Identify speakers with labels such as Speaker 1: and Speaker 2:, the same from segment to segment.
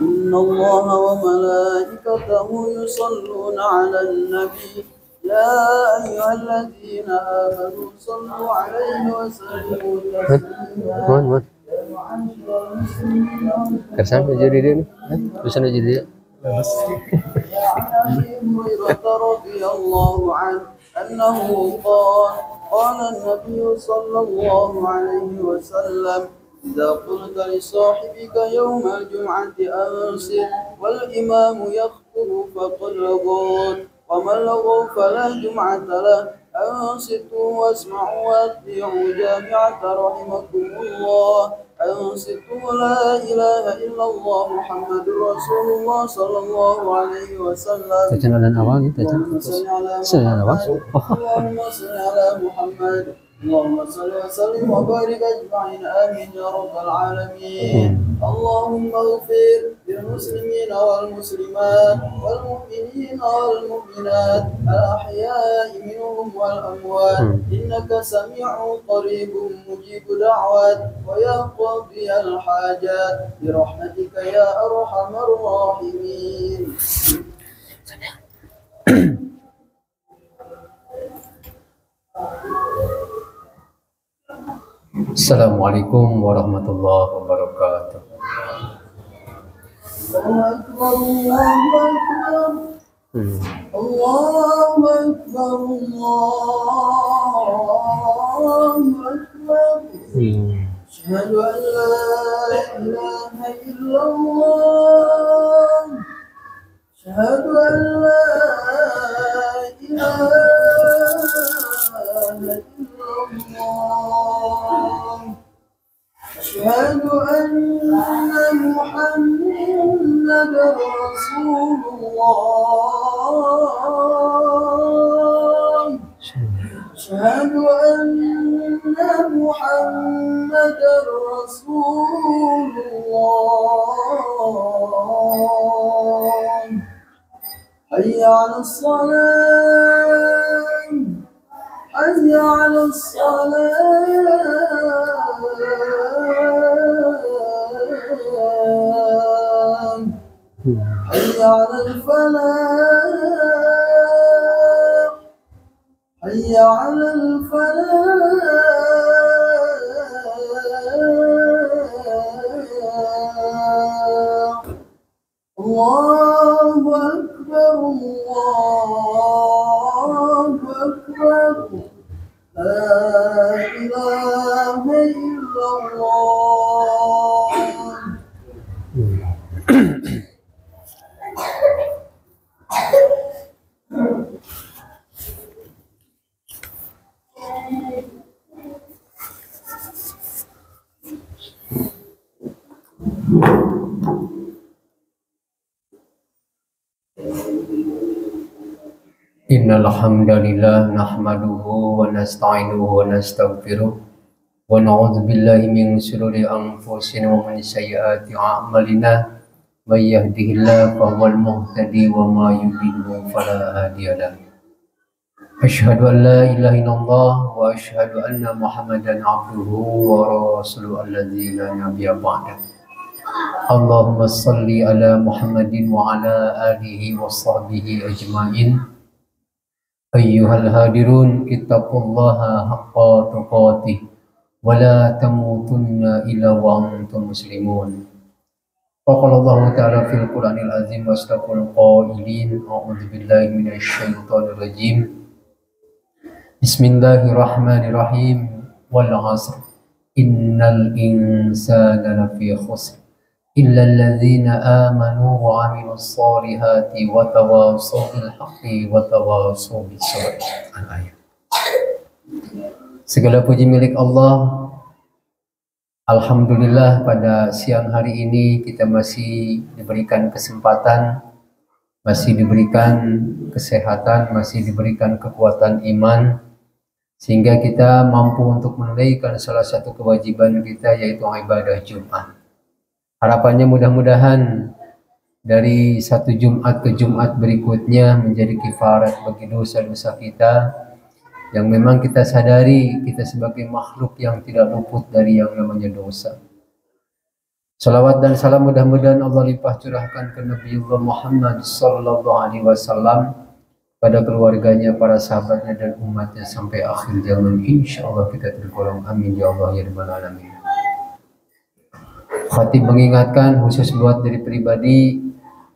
Speaker 1: إن الله وملائكته يصلون على النبي يا أيها الذين آمنوا صلوا عليه وسلموا تسليما.
Speaker 2: Kesan jadi dia nih, kesan jadi dia.
Speaker 1: عن أبي هريرة رضي الله عنه أنه قال النبي صلى الله عليه وسلم إذا قلت لصاحبك يوم الجمعة أنصت والإمام يخطب فقل لغوت ومن لغو فلا جمعة له أنصتوا واسمعوا وأطيعوا جامعة رحمكم الله أنصتوا لا إله إلا الله محمد رسول الله صلى الله عليه وسلم. اللهم صل على محمد اللهم صل وسلم وبارك اجمعين امين يا رب العالمين. اللهم اغفر للمسلمين والمسلمات والمؤمنين والمؤمنات الاحياء منهم والاموات انك سميع قريب مجيب دعوات ويا قاضي الحاجات برحمتك يا ارحم الراحمين.
Speaker 2: Assalamualaikum warahmatullahi wabarakatuh.
Speaker 1: Allahu Akbar, Allahu Akbar. Asyhadu an la ilaha illallah. Asyhadu an la ilaha illallah. أشهد أن محمدا رسول الله. أشهد أن محمدا رسول الله. حي على الصلاة حي على الصلاة. حي على الفلاح حي على الفلاح. الله أكبر الله أكبر لا إله إلا الله.
Speaker 2: Innal hamdalillah nahmaduhu wa nasta'inuhu wa nastaghfiruh wa na'udzu billahi min shururi anfusina wa min sayyiati a'malina may yahdihillahu fahuwal muhtadi wa may yudlil fala hadiya lahu. Asyhadu an la ilaha illallah wa asyhadu anna Muhammadan abduhu wa rasuluhu alladzi la nabiyya ba'dahu. Allahumma shalli ala Muhammadin wa ala alihi wa sahbihi ajma'in. Ayyuhal hadirun ittaqullaha haqqa tuqatih wa la tamutunna illa wa antum muslimun. Qala Allah ta'ala fil Qur'anil azim wastaqul qailin a'udzu billahi minasy syaithanir rajim. Bismillahirrahmanirrahim. Wal 'asr innal insana lafi khusr illa alladzina amanu wa 'amilus solihati wa tawassaw bil haqqi wa tawassaw bis sabr. Al-ayat. Segala puji milik Allah. Alhamdulillah pada siang hari ini kita masih diberikan kesempatan, masih diberikan kesehatan, masih diberikan kekuatan iman sehingga kita mampu untuk menunaikan salah satu kewajiban kita yaitu ibadah Jumat. Harapannya mudah-mudahan dari satu Jumat ke Jumat berikutnya menjadi kifarat bagi dosa-dosa kita yang memang kita sadari kita sebagai makhluk yang tidak luput dari yang namanya dosa. Salawat dan salam mudah-mudahan Allah limpah curahkan ke Nabiullah Muhammad sallallahu alaihi wasallam, pada keluarganya, para sahabatnya dan umatnya sampai akhir zaman. Insyaallah kita tergolong, amin ya Allah ya rabbal alamin. Khatib mengingatkan khusus buat diri pribadi,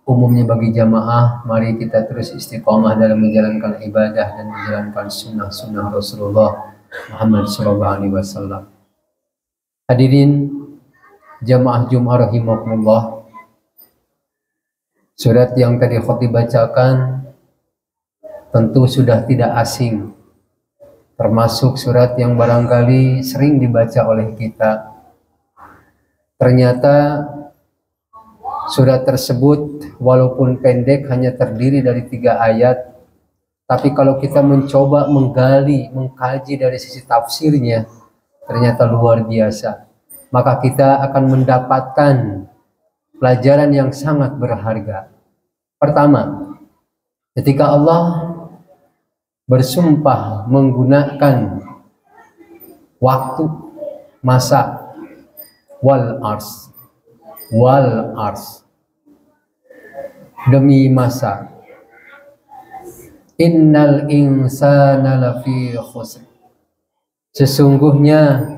Speaker 2: umumnya bagi jamaah, mari kita terus istiqomah dalam menjalankan ibadah dan menjalankan sunnah-sunnah Rasulullah Muhammad sallallahu alaihi wasallam. Hadirin jamaah Jumat rahimakumullah, surat yang tadi khatib bacakan tentu sudah tidak asing, termasuk surat yang barangkali sering dibaca oleh kita. Ternyata surat tersebut walaupun pendek hanya terdiri dari 3 ayat, tapi kalau kita mencoba menggali, mengkaji dari sisi tafsirnya, ternyata luar biasa. Maka kita akan mendapatkan pelajaran yang sangat berharga. Pertama, ketika Allah bersumpah menggunakan waktu, masa, wal ars, demi masa, innal insana lafi khusr, sesungguhnya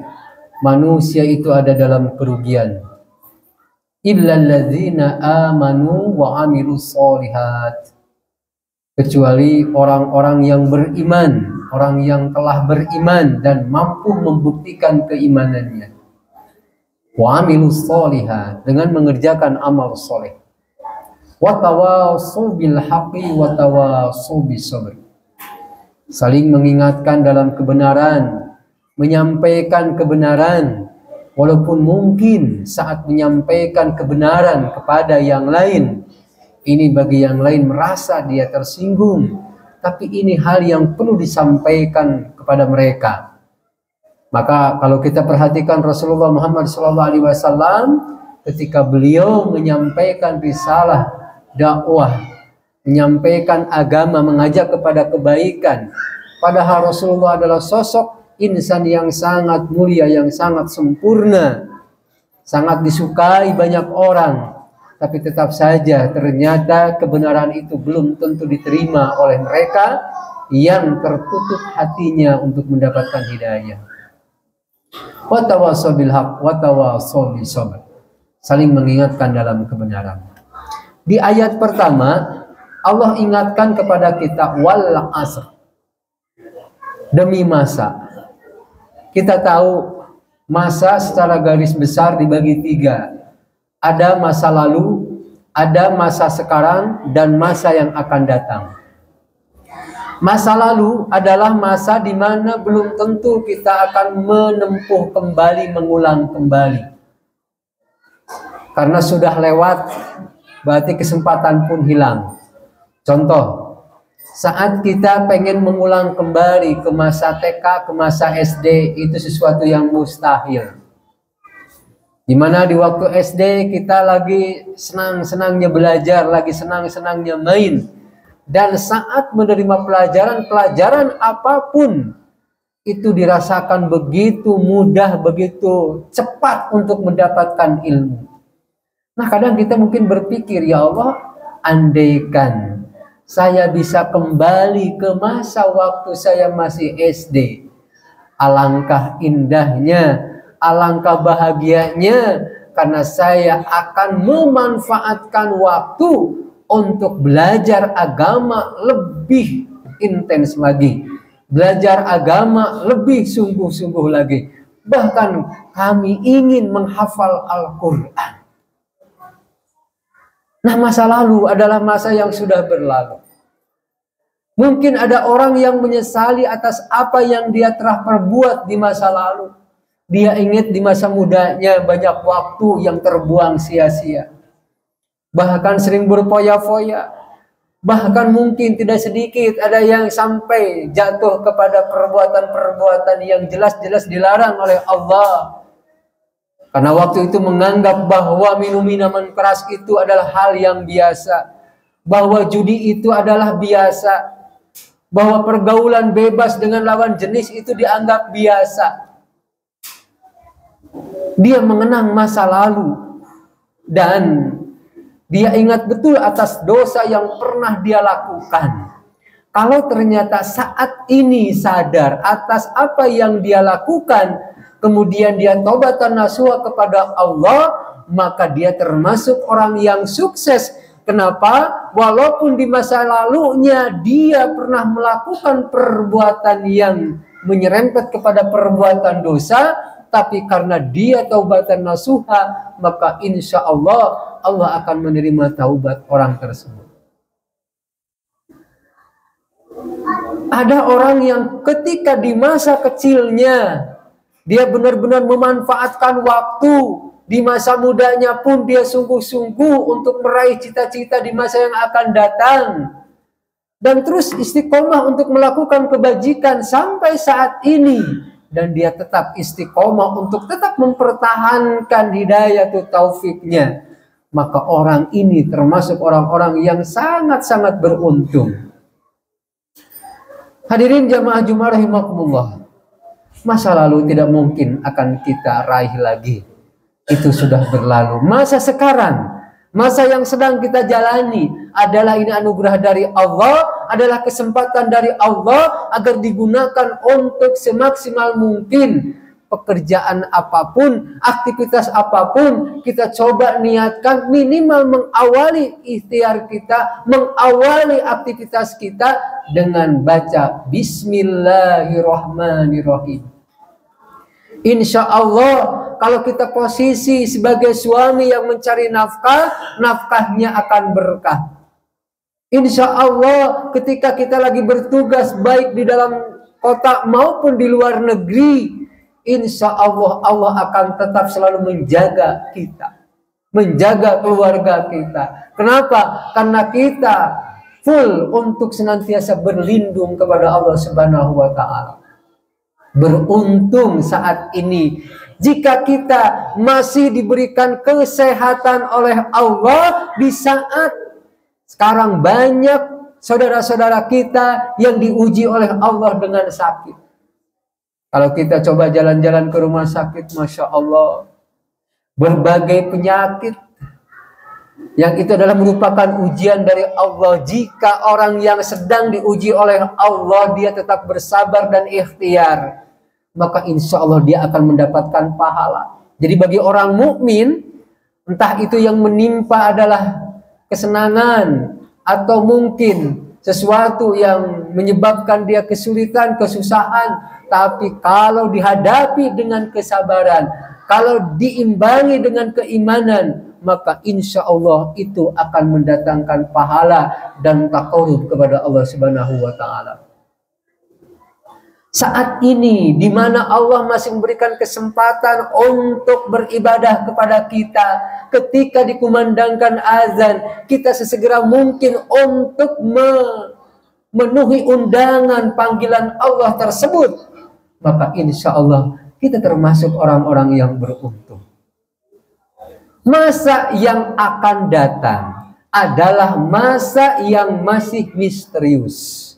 Speaker 2: manusia itu ada dalam kerugian, illalladzina amanu wa amilus sholihat, kecuali orang-orang yang beriman, orang yang telah beriman dan mampu membuktikan keimanannya. Wa amilus sholihat, dengan mengerjakan amal soleh. Wa tawassaw bil haqqi wa tawassaw bis sabr, saling mengingatkan dalam kebenaran, menyampaikan kebenaran, walaupun mungkin saat menyampaikan kebenaran kepada yang lain, ini bagi yang lain merasa dia tersinggung, tapi ini hal yang perlu disampaikan kepada mereka. Maka kalau kita perhatikan Rasulullah Muhammad SAW, ketika beliau menyampaikan risalah dakwah, menyampaikan agama, mengajak kepada kebaikan, padahal Rasulullah adalah sosok insan yang sangat mulia, yang sangat sempurna, sangat disukai banyak orang, tapi tetap saja ternyata kebenaran itu belum tentu diterima oleh mereka yang tertutup hatinya untuk mendapatkan hidayah. Wa tawassaw bil haqq wa tawassaw bis sabr, saling mengingatkan dalam kebenaran. Di ayat pertama Allah ingatkan kepada kita wal asr, demi masa. Kita tahu masa secara garis besar dibagi 3. Ada masa lalu, ada masa sekarang, dan masa yang akan datang. Masa lalu adalah masa di mana belum tentu kita akan menempuh kembali, mengulang kembali. Karena sudah lewat, berarti kesempatan pun hilang. Contoh, saat kita pengen mengulang kembali ke masa TK, ke masa SD, itu sesuatu yang mustahil. Dimana di waktu SD kita lagi senang-senangnya belajar, lagi senang-senangnya main. Dan saat menerima pelajaran apapun, itu dirasakan begitu mudah, begitu cepat untuk mendapatkan ilmu. Nah, kadang kita mungkin berpikir, ya Allah, andaikan saya bisa kembali ke masa waktu saya masih SD, alangkah indahnya, alangkah bahagianya, karena saya akan memanfaatkan waktu untuk belajar agama lebih intens lagi, belajar agama lebih sungguh-sungguh lagi. Bahkan kami ingin menghafal Al-Quran. Nah, masa lalu adalah masa yang sudah berlalu. Mungkin ada orang yang menyesali atas apa yang dia telah perbuat di masa lalu. Dia ingat di masa mudanya banyak waktu yang terbuang sia-sia. Bahkan sering berfoya-foya. Bahkan mungkin tidak sedikit ada yang sampai jatuh kepada perbuatan-perbuatan yang jelas-jelas dilarang oleh Allah. Karena waktu itu menganggap bahwa minum minuman keras itu adalah hal yang biasa. Bahwa judi itu adalah biasa. Bahwa pergaulan bebas dengan lawan jenis itu dianggap biasa. Dia mengenang masa lalu. dan dia ingat betul atas dosa yang pernah dia lakukan. Kalau ternyata saat ini sadar atas apa yang dia lakukan, kemudian dia taubatan nasuha kepada Allah, maka dia termasuk orang yang sukses. Kenapa? Walaupun di masa lalunya dia pernah melakukan perbuatan yang menyerempet kepada perbuatan dosa, tapi karena dia taubatan nasuha, maka insya Allah Allah akan menerima taubat orang tersebut. Ada orang yang ketika di masa kecilnya dia benar-benar memanfaatkan waktu, di masa mudanya pun dia sungguh-sungguh untuk meraih cita-cita di masa yang akan datang, dan terus istiqomah untuk melakukan kebajikan sampai saat ini, dan dia tetap istiqomah untuk tetap mempertahankan hidayah atau taufiknya, maka orang ini termasuk orang-orang yang sangat-sangat beruntung. Hadirin jamaah Jumat rahimakumullah, masa lalu tidak mungkin akan kita raih lagi. Itu sudah berlalu. Masa sekarang, masa yang sedang kita jalani adalah ini anugerah dari Allah, adalah kesempatan dari Allah agar digunakan untuk semaksimal mungkin. Pekerjaan apapun, aktivitas apapun, kita coba niatkan minimal mengawali ikhtiar kita, mengawali aktivitas kita dengan baca Bismillahirrahmanirrahim. Insya Allah kalau kita posisi sebagai suami yang mencari nafkah, nafkahnya akan berkah. Insya Allah ketika kita lagi bertugas baik di dalam kota maupun di luar negeri, insya Allah Allah akan tetap selalu menjaga kita, menjaga keluarga kita. Kenapa? Karena kita full untuk senantiasa berlindung kepada Allah Subhanahu wa Ta'ala. Beruntung saat ini jika kita masih diberikan kesehatan oleh Allah di saat sekarang banyak saudara-saudara kita yang diuji oleh Allah dengan sakit. Kalau kita coba jalan-jalan ke rumah sakit, Masya Allah, berbagai penyakit yang itu adalah merupakan ujian dari Allah. Jika orang yang sedang diuji oleh Allah, dia tetap bersabar dan ikhtiar, maka insya Allah dia akan mendapatkan pahala. Jadi bagi orang mukmin, entah itu yang menimpa adalah kesenangan atau mungkin sesuatu yang menyebabkan dia kesulitan, kesusahan, tapi kalau dihadapi dengan kesabaran, kalau diimbangi dengan keimanan, maka insya Allah itu akan mendatangkan pahala dan taqarrub kepada Allah Subhanahu wa Ta'ala. Saat ini di mana Allah masih memberikan kesempatan untuk beribadah kepada kita, ketika dikumandangkan azan, kita sesegera mungkin untuk memenuhi undangan panggilan Allah tersebut, maka insya Allah kita termasuk orang-orang yang beruntung. Masa yang akan datang adalah masa yang masih misterius.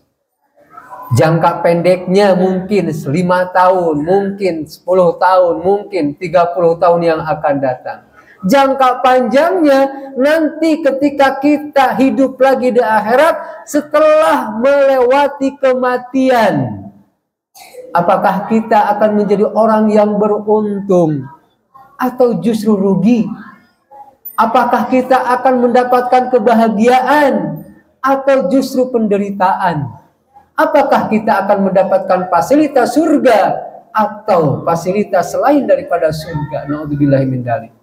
Speaker 2: Jangka pendeknya mungkin 5 tahun, mungkin 10 tahun, mungkin 30 tahun yang akan datang. Jangka panjangnya nanti ketika kita hidup lagi di akhirat setelah melewati kematian. Apakah kita akan menjadi orang yang beruntung atau justru rugi? Apakah kita akan mendapatkan kebahagiaan atau justru penderitaan? Apakah kita akan mendapatkan fasilitas surga atau fasilitas selain daripada surga? Na'udzubillahi min dzalik.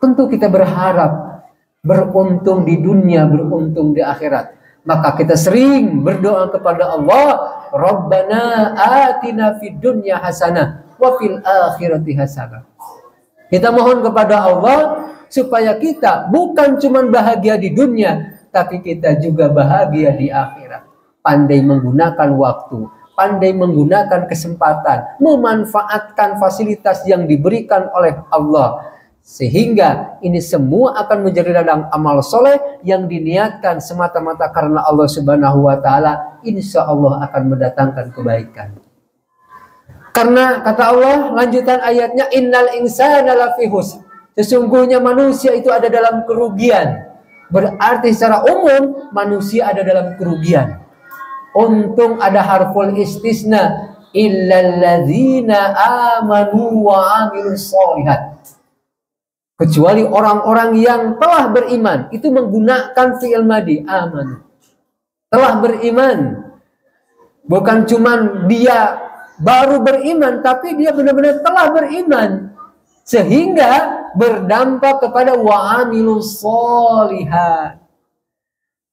Speaker 2: Tentu kita berharap beruntung di dunia, beruntung di akhirat. Maka kita sering berdoa kepada Allah, Rabbana atina fid dunya hasanah wa fil akhirati hasanah. Kita mohon kepada Allah supaya kita bukan cuma bahagia di dunia, tapi kita juga bahagia di akhirat. Pandai menggunakan waktu, pandai menggunakan kesempatan, memanfaatkan fasilitas yang diberikan oleh Allah, sehingga ini semua akan menjadi ladang amal soleh yang diniatkan semata-mata karena Allah Subhanahu wa Ta'ala. Insya Allah akan mendatangkan kebaikan. Karena kata Allah lanjutan ayatnya, innal insana lafi khusr, Sesungguhnya manusia itu ada dalam kerugian. Berarti secara umum manusia ada dalam kerugian. Untung ada harful istisna, illalladzina amanu wa amilus sholihat. Kecuali orang-orang yang telah beriman, itu menggunakan fi'il madi, amanu. Telah beriman. Bukan cuman dia baru beriman, tapi dia benar-benar telah beriman. Sehingga berdampak kepada wa amilus sholihat.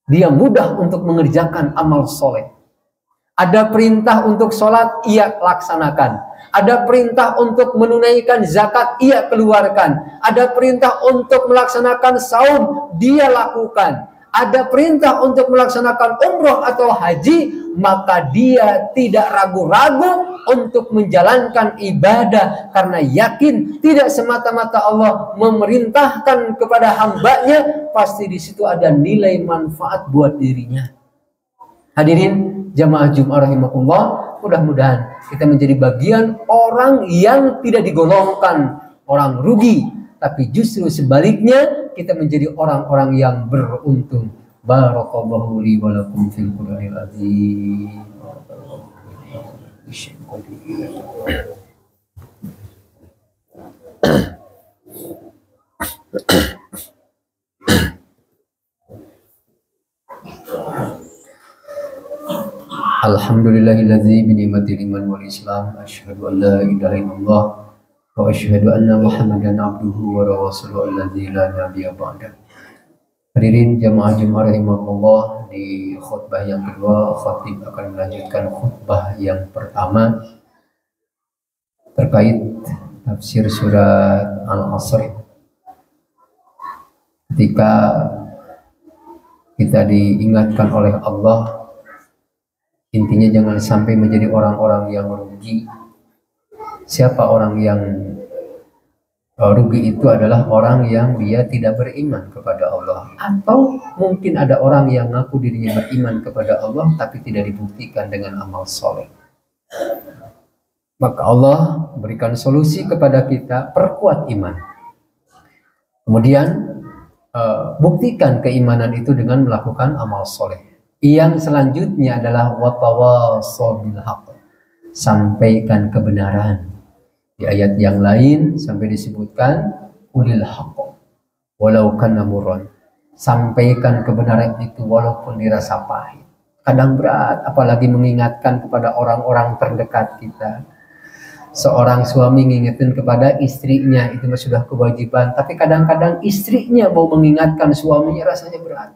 Speaker 2: Dia mudah untuk mengerjakan amal soleh. Ada perintah untuk sholat, ia laksanakan. Ada perintah untuk menunaikan zakat, ia keluarkan. Ada perintah untuk melaksanakan saum, dia lakukan. Ada perintah untuk melaksanakan umroh atau haji, maka dia tidak ragu-ragu untuk menjalankan ibadah karena yakin tidak semata-mata Allah memerintahkan kepada hambanya, pasti di situ ada nilai manfaat buat dirinya. Hadirin jamaah Jumat rahimakumullah, mudah-mudahan kita menjadi bagian orang yang tidak digolongkan orang rugi, tapi justru sebaliknya kita menjadi orang-orang yang beruntung. Barakallahu li wa lakum fil Qur'anil azim. Alhamdulillahilladzi bi ni'matil iman wal islam, asyhadu an la ilaha illallah wa asyhadu anna Muhammadan abduhu wa rasuluhu alladzi la nabiyya ba'da. Hadirin jamaah Jumat rahimakumullah, di khutbah yang kedua khatib akan melanjutkan khutbah yang pertama terkait tafsir surat Al-Asr. Ketika kita diingatkan oleh Allah, intinya jangan sampai menjadi orang-orang yang rugi. Siapa orang yang rugi? Itu adalah orang yang dia tidak beriman kepada Allah. Atau mungkin ada orang yang ngaku dirinya beriman kepada Allah tapi tidak dibuktikan dengan amal soleh. Maka Allah berikan solusi kepada kita, perkuat iman. Kemudian buktikan keimanan itu dengan melakukan amal soleh. Yang selanjutnya adalah watawassaw bil haqq, sampaikan kebenaran. Di ayat yang lain sampai disebutkan ulil haqq walau kana murran, sampaikan kebenaran itu walaupun dirasa pahit. Kadang berat, apalagi mengingatkan kepada orang-orang terdekat kita. Seorang suami ngingetin kepada istrinya itu sudah kewajiban, tapi kadang-kadang istrinya mau mengingatkan suaminya rasanya berat.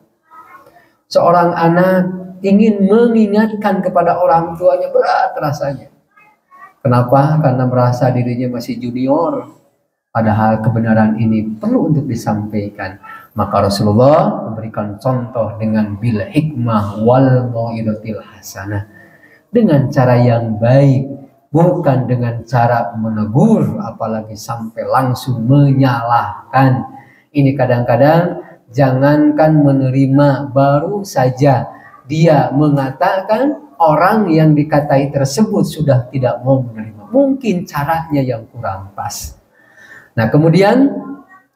Speaker 2: Seorang anak ingin mengingatkan kepada orang tuanya, berat rasanya. Kenapa? Karena merasa dirinya masih junior. Padahal kebenaran ini perlu untuk disampaikan. Maka Rasulullah memberikan contoh dengan bil hikmah wal mau'izatil hasanah. Dengan cara yang baik, bukan dengan cara menegur, apalagi sampai langsung menyalahkan. Ini kadang-kadang jangankan menerima, baru saja dia mengatakan, orang yang dikatai tersebut sudah tidak mau menerima. Mungkin caranya yang kurang pas. Nah, kemudian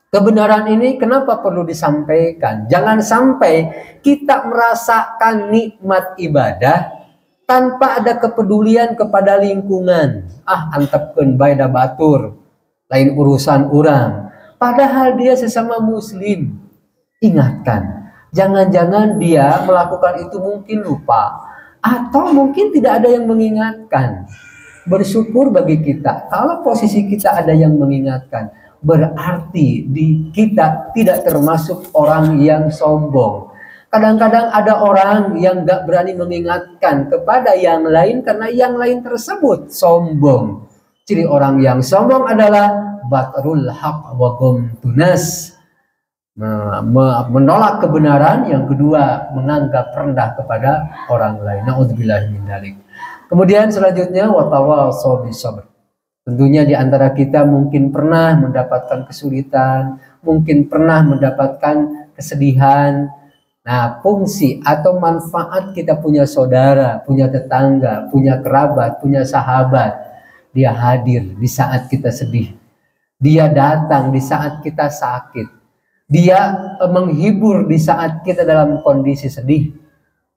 Speaker 2: kebenaran ini kenapa perlu disampaikan? Jangan sampai kita merasakan nikmat ibadah tanpa ada kepedulian kepada lingkungan. Antepkeun bae da batur, lain urusan orang. Padahal dia sesama muslim. Ingatkan, jangan-jangan dia melakukan itu mungkin lupa, atau mungkin tidak ada yang mengingatkan. Bersyukur bagi kita kalau posisi kita ada yang mengingatkan, berarti kita tidak termasuk orang yang sombong. Kadang-kadang ada orang yang gak berani mengingatkan kepada yang lain karena yang lain tersebut sombong. Ciri orang yang sombong adalah batrul haq wa ghamtunas, menolak kebenaran. Yang kedua, menganggap rendah kepada orang lain. Na'udzubillahi min dzalik. Kemudian selanjutnya watawassaw bis sabr. Tentunya di antara kita mungkin pernah mendapatkan kesulitan, mungkin pernah mendapatkan kesedihan. Nah, fungsi atau manfaat kita punya saudara, punya tetangga, punya kerabat, punya sahabat. Dia hadir di saat kita sedih. Dia datang di saat kita sakit. Dia menghibur di saat kita dalam kondisi sedih.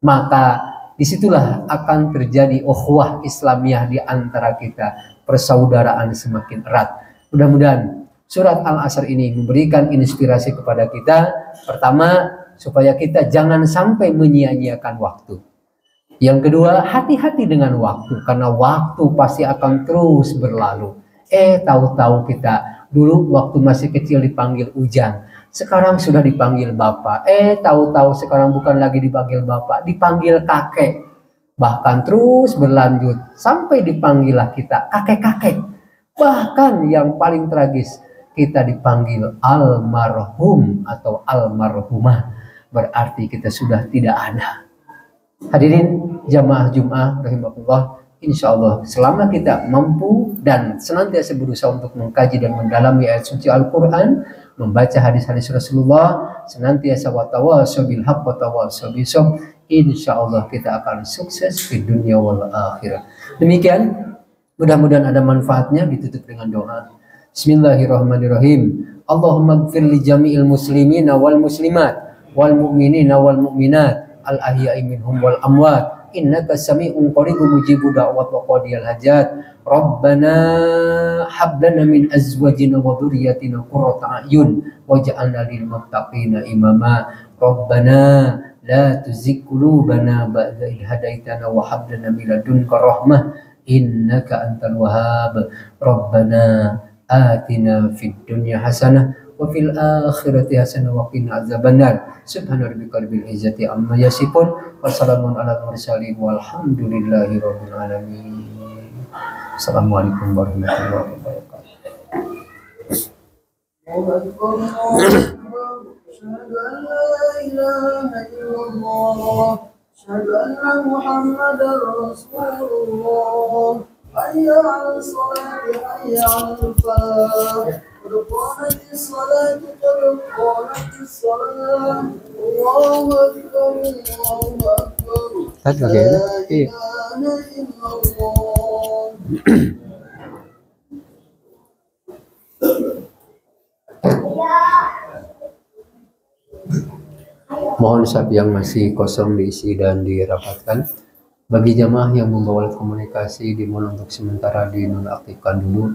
Speaker 2: Maka disitulah akan terjadi ukhuwah Islamiyah di antara kita. Persaudaraan semakin erat. Mudah-mudahan surat Al-Asr ini memberikan inspirasi kepada kita. Pertama, supaya kita jangan sampai menyia-nyiakan waktu. Yang kedua, hati-hati dengan waktu. Karena waktu pasti akan terus berlalu. Tahu-tahu kita dulu waktu masih kecil dipanggil Ujang. Sekarang sudah dipanggil Bapak. Tahu-tahu sekarang bukan lagi dipanggil Bapak, dipanggil kakek. Bahkan terus berlanjut sampai dipanggillah kita kakek-kakek. Bahkan yang paling tragis, kita dipanggil almarhum atau almarhumah. Berarti kita sudah tidak ada. Hadirin jamaah Jum'ah rahimahullah, insya Allah selama kita mampu dan senantiasa berusaha untuk mengkaji dan mendalami ayat suci Al-Quran, membaca hadis-hadis Rasulullah, senantiasa watawasau bil haqq watawasau bis sabr, insya Allah kita akan sukses di dunia wal akhirah. Demikian, mudah-mudahan ada manfaatnya. Ditutup dengan doa. Bismillahirrahmanirrahim. Allahumma gfir li jami'il muslimina wal muslimat wal mu'minina wal mu'minat al ahya'i minhum wal amwat innaka sami'un qaribun mujibu da'wat wa qadiyal hajat. Rabbana hab lana min azwajina wa dhurriyyatina qurrata a'yun waj'alna lil muttaqina imama. Rabbana la tuzigh qulubana ba'da idh hadaitana wa hab lana min ladunka rahmah innaka antal wahhab. Rabbana atina fid dunya hasanah wa fil akhirati hasanah wa qina adzabannar. Subhana rabbika rabbil izzati amma yasifun wa salamun alal mursalin walhamdulillahi rabbil alamin. Assalamualaikum warahmatullahi wabarakatuh.
Speaker 1: أشهد أن لا إله إلا الله أشهد أن محمدا رسول الله حي على الصلاة حي على الفلاح قد قامت الصلاة قد قامت الصلاة الله أكبر الله أكبر لا إله إلا الله.
Speaker 2: Mohon sab yang masih kosong diisi dan dirapatkan. Bagi jamaah yang membawa komunikasi dimohon untuk sementara dinonaktifkan dulu.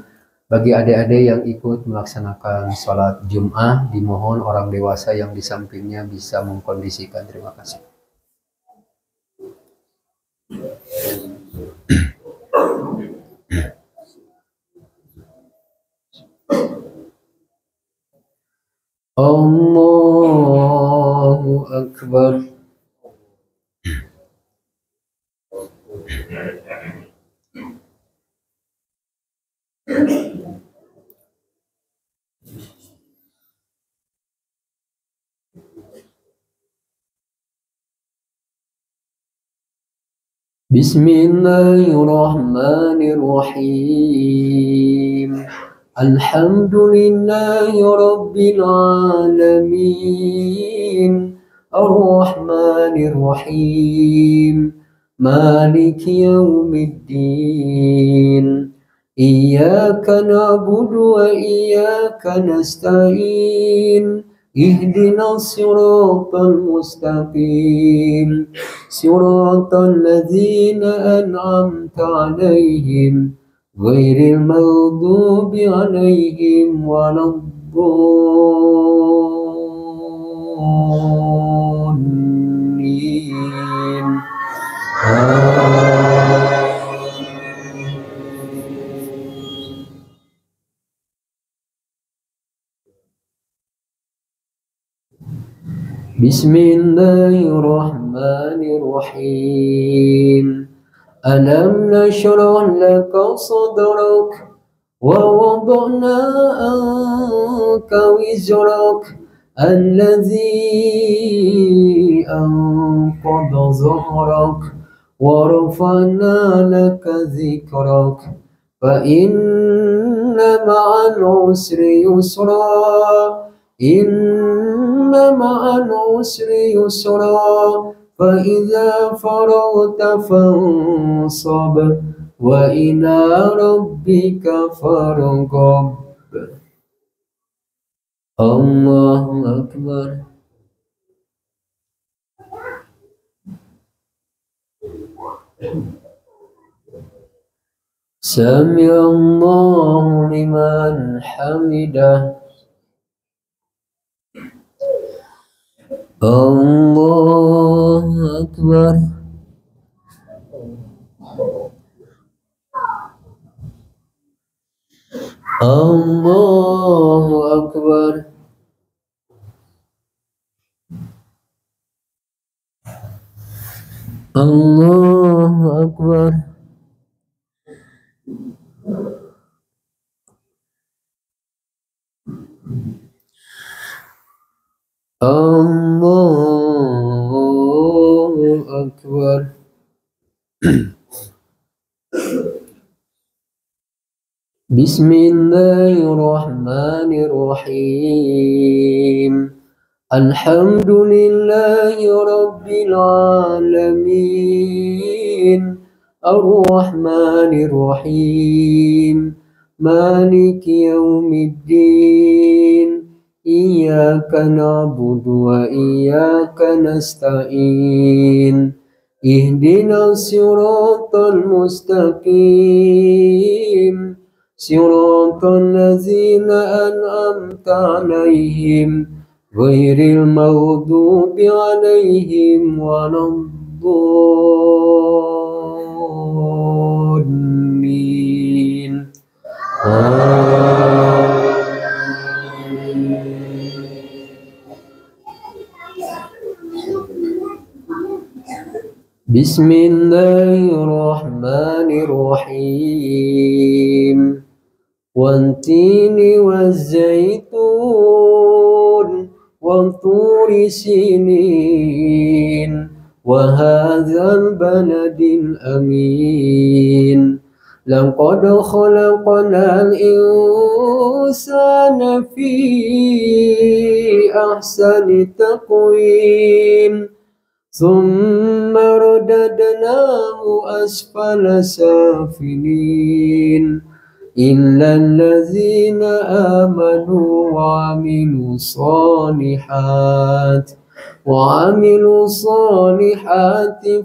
Speaker 2: Bagi adik-adik yang ikut melaksanakan sholat Jum'ah, dimohon orang dewasa yang di sampingnya bisa mengkondisikan. Terima kasih. Allahu Akbar. Bismillahirrahmanirrahim. Alhamdulillahi rabbil alamin. Ar-Rahmanir-Rahim. Maliki yaumiddin. Iyyaka na'budu wa iyyaka nasta'in. Ihdinas siratal mustaqim. Siratal ladzina an'amta 'alaihim ghairil maghdubi 'alaihim waladdallin. Bismillahirrahmanirrahim. Alam nashrah laka sadrak wa wada'na anka wizrak alladhi anqadha dhahrak wa rafa'na laka dhikrak fa inna ma'al usri yusra. Inna ma'al usri yusra. Fa idza faragta fansab wa ila rabbika farghab. Allahu Akbar. Sami Allahu liman hamidah. Allahu Akbar. Allahu Akbar. Allahu Akbar. Allahu Akbar. Bismillahirrahmanirrahim. Alhamdulillahi Rabbil Alamin. Ar-Rahmanir-Rahim. Maliki Yawmiddin. Iyyaka na'budu wa iyyaka nasta'in. Ihdinas siratal mustaqim. Siratal ladzina an'amta 'alaihim ghairil maghdubi 'alaihim waladdallin. Bismillahirrahmanirrahim. Wantini wazzaitun wa turi sinin wa hadzal baladil amin. Laqad khalaqnal insana fi ahsani taqwim. Thumma radadnahu asfala safilin. Illa allazina amanu wa amilu salihati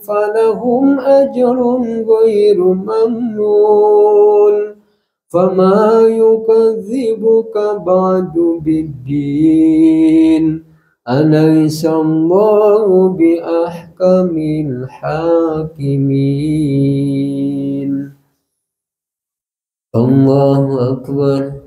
Speaker 2: falahum ajrun ghairu mamnun. Fama yukadzibuka ba'du biddin. Alaysa Allahu bi ahkamil hakimin. Allahu Akbar.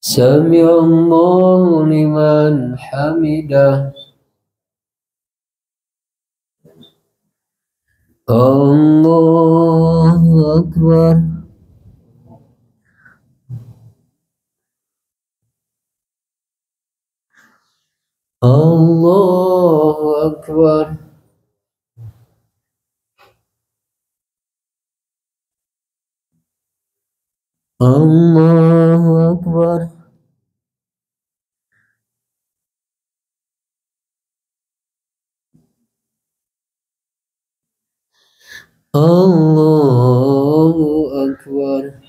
Speaker 2: Sami Allahu liman hamidah. Allahu Akbar. Allahu Akbar. Allahu Akbar. Allahu Akbar.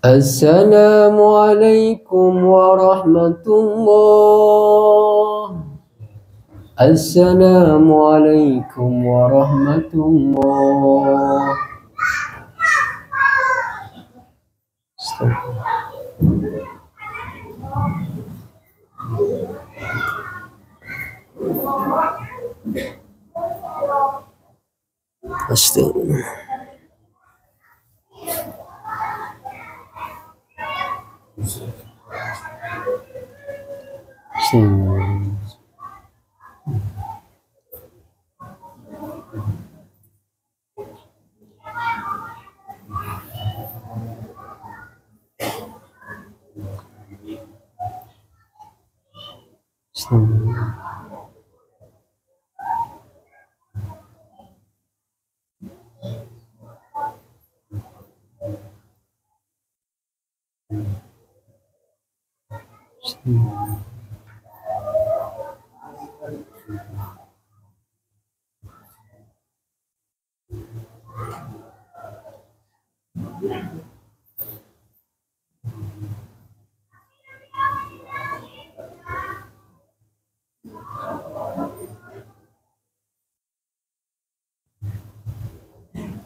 Speaker 2: Assalamualaikum warahmatullah. Assalamualaikum warahmatullah. Astagfirullah.